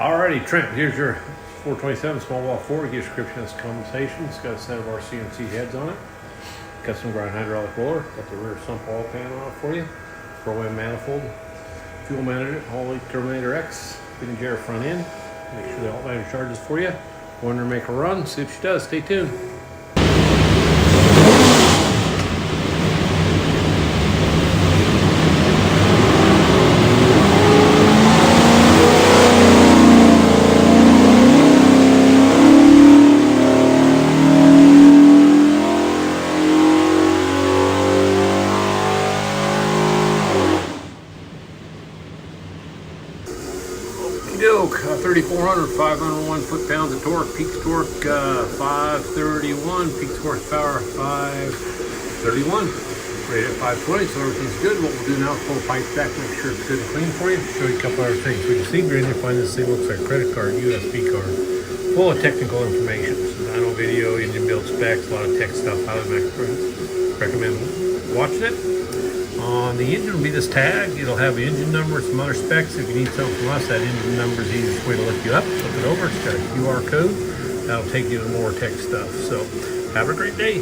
Alrighty, Trent, here's your 427 small block Ford. Gives description of this compensation. It's got a set of our CNC heads on it. Custom grind hydraulic roller. Got the rear sump oil pan on it for you. 4-way manifold. Fuel mounted Holley Terminator X. Fitting jar front end. Make sure the alternator charges for you. Go under and make a run. See if she does. Stay tuned. Doke, 3,400, 501 foot-pounds of torque, peak torque 531, peak horsepower 531, rated at 520, so everything's good. What we'll do now is pull the pipes back, make sure it's good and clean for you. Show you a couple other things. We can see behind you find this thing looks like a credit card, USB card, full of technical information. So Dyno video, engine build specs, a lot of tech stuff. I would recommend watching it. On the engine will be this tag. It'll have the engine number, some other specs. If you need something from us, that engine number is the easiest way to look you up. Flip it over, it's got a QR code. That'll take you to more tech stuff. So have a great day.